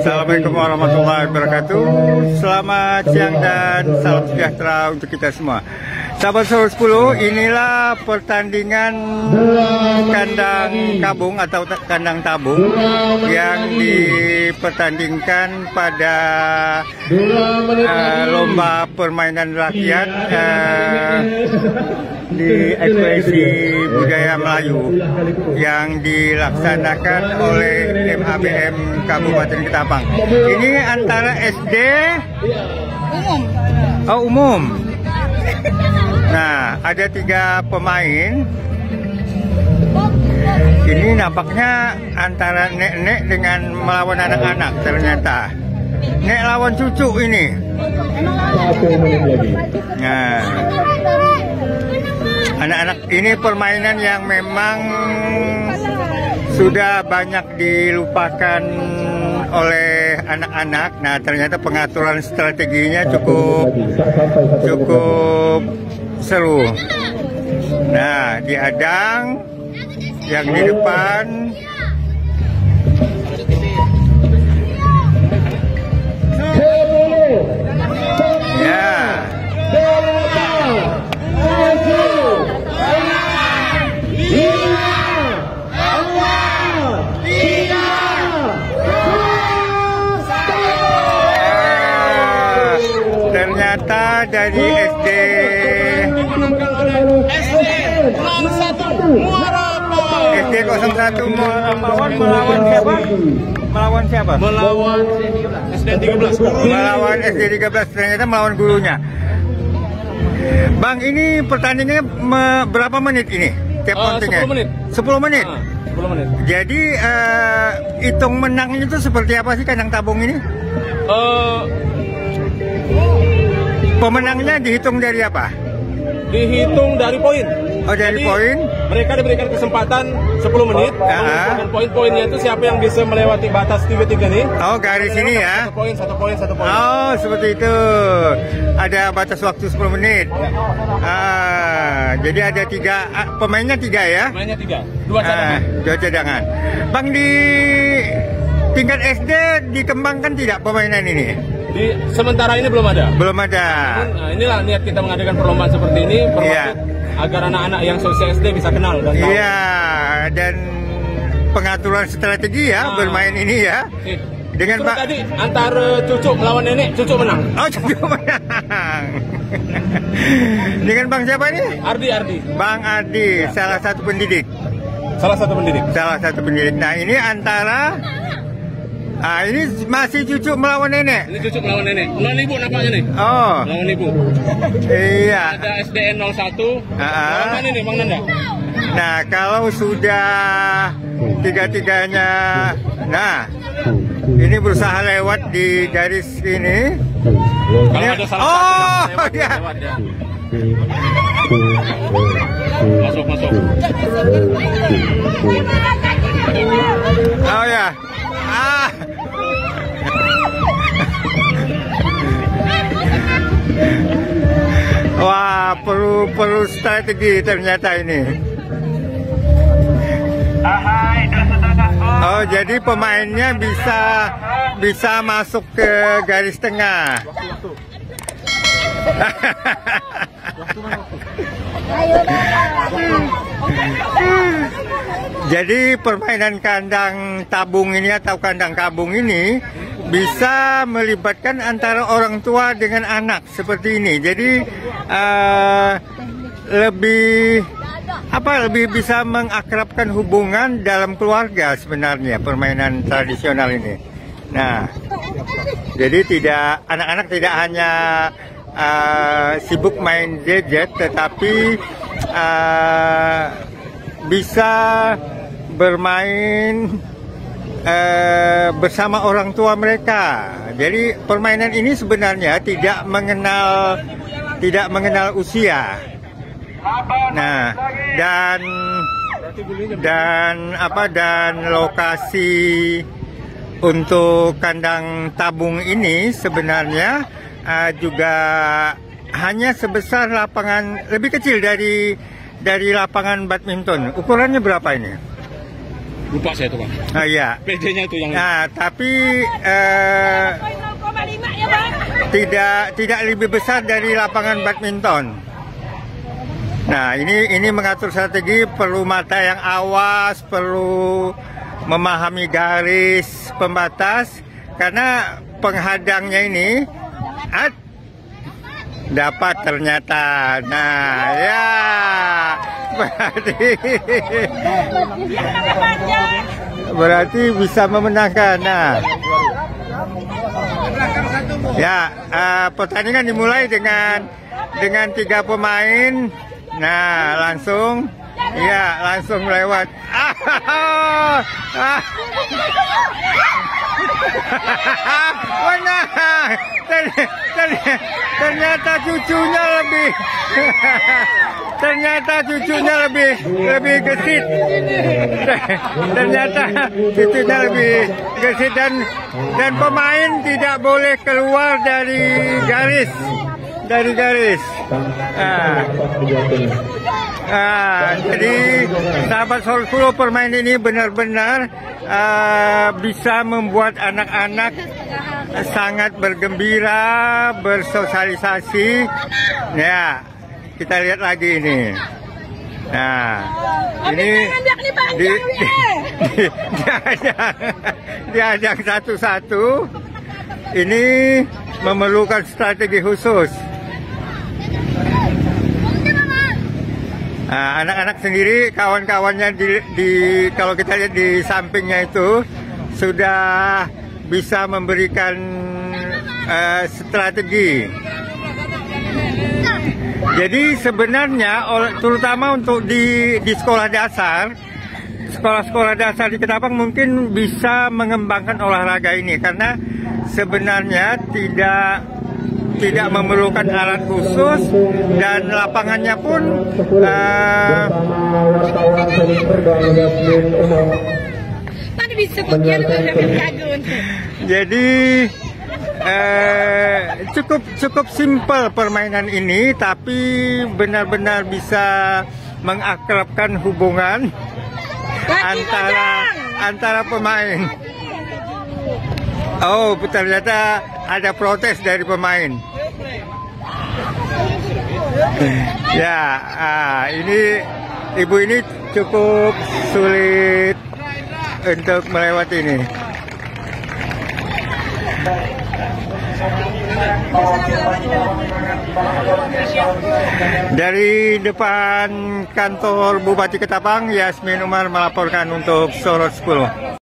Assalamualaikum warahmatullahi wabarakatuh. Selamat siang dan salam sejahtera untuk kita semua. Sahabat Solo 10, inilah pertandingan kandang kabung atau kandang tabung yang dipertandingkan pada lomba permainan rakyat di ekspresi budaya Melayu yang dilaksanakan oleh MABM Kabupaten Ketapang. Ini antara SD umum. Oh, umum. Nah, ada 3 pemain. Ini nampaknya antara nek-nek dengan melawan anak-anak ternyata. Nek lawan cucu ini. Nah, anak-anak ini permainan yang memang sudah banyak dilupakan oleh anak-anak. Nah, ternyata pengaturan strateginya cukup seru. Nah, dihadang yang di depan. Ya. Ternyata dari SD 01 melawan siapa? Melawan SD 13. Melawan SD 13, ternyata melawan gurunya. Bang, ini pertandingannya berapa menit ini? Tiap kontingen? 10 menit. 10 menit. 10 menit. Jadi hitung menangnya itu seperti apa sih kandang tabung ini? Pemenangnya dihitung dari apa? Dihitung dari poin. Oh, dari poin? Mereka diberikan kesempatan 10 menit. Dan poin-poinnya itu siapa yang bisa melewati batas 3-3 nih. Oh, garis ini ya? Satu poin. Oh, seperti itu. Ada batas waktu 10 menit. Jadi ada 3, pemainnya 3 ya? Pemainnya 3. 2 cadangan. 2 cadangan. Bang, di tingkat SD dikembangkan tidak permainan ini? Sementara ini belum ada. Belum ada. Nah, inilah niat kita mengadakan perlombaan seperti ini, agar anak-anak yang seusia SD bisa kenal dan tahu. Iya, dan pengaturan strategi ya bermain ini ya. Dengan Pak tadi antara cucu melawan nenek, cucu menang. Oh, cucu menang. Dengan Bang siapa ini? Ardi. Bang Ardi, salah satu pendidik. Salah satu pendidik. Nah, ini antara ini masih cucu melawan nenek. Ini cucu melawan nenek. Melawan ibu nampaknya nih. Oh. Melawan ibu. Iya. Ada SDN 01. Melawan mana nih, Bang Nanda? Nah, kalau sudah 3-3-nya, nah, ini berusaha lewat di garis ini. Kalau ada salah satu yang lewat ya. Masuk. Oh ya. Wah, perlu strategi ternyata ini. Oh, jadi pemainnya bisa masuk ke garis tengah. Jadi permainan kandang tabung ini atau kandang kabung ini bisa melibatkan antara orang tua dengan anak seperti ini. Jadi lebih bisa mengakrabkan hubungan dalam keluarga sebenarnya permainan tradisional ini. Nah, jadi anak-anak tidak hanya sibuk main gadget, tetapi bisa bermain bersama orang tua mereka. Jadi permainan ini sebenarnya tidak mengenal usia. Nah, dan lokasi untuk kandang tabung ini sebenarnya juga hanya sebesar lebih kecil dari lapangan badminton. Ukurannya berapa ini? Lupa saya itu, Bang. Iya. PD-nya itu yang. Nah, tapi tidak lebih besar dari lapangan badminton. Nah, ini mengatur strategi, perlu mata yang awas, perlu memahami garis pembatas, karena penghadangnya ini dapat ternyata. Nah, ya berarti bisa memenangkan. Nah, ya, pertandingan dimulai dengan 3 pemain. Nah, langsung lewat. Menang. Ternyata cucunya lebih gesit. Ternyata cucunya lebih gesit, dan pemain tidak boleh keluar dari garis. Jadi sahabat Solskjaer, permain ini benar-benar bisa membuat anak-anak sangat bergembira, bersosialisasi. Ya, kita lihat lagi ini. Nah, ini diajak satu-satu. Ini memerlukan strategi khusus. Anak-anak sendiri, kawan-kawannya kalau kita lihat di sampingnya itu sudah bisa memberikan strategi. Jadi sebenarnya terutama untuk di sekolah dasar, sekolah-sekolah dasar di Ketapang mungkin bisa mengembangkan olahraga ini, karena sebenarnya tidak memerlukan alat khusus, dan lapangannya pun jadi cukup simpel permainan ini, tapi benar-benar bisa mengakrabkan hubungan antara pemain. Oh, ternyata ada protes dari pemain. Ya, ini ibu ini cukup sulit untuk melewati ini. Dari depan kantor Bupati Ketapang, Yasmin Umar melaporkan untuk Sorot 10.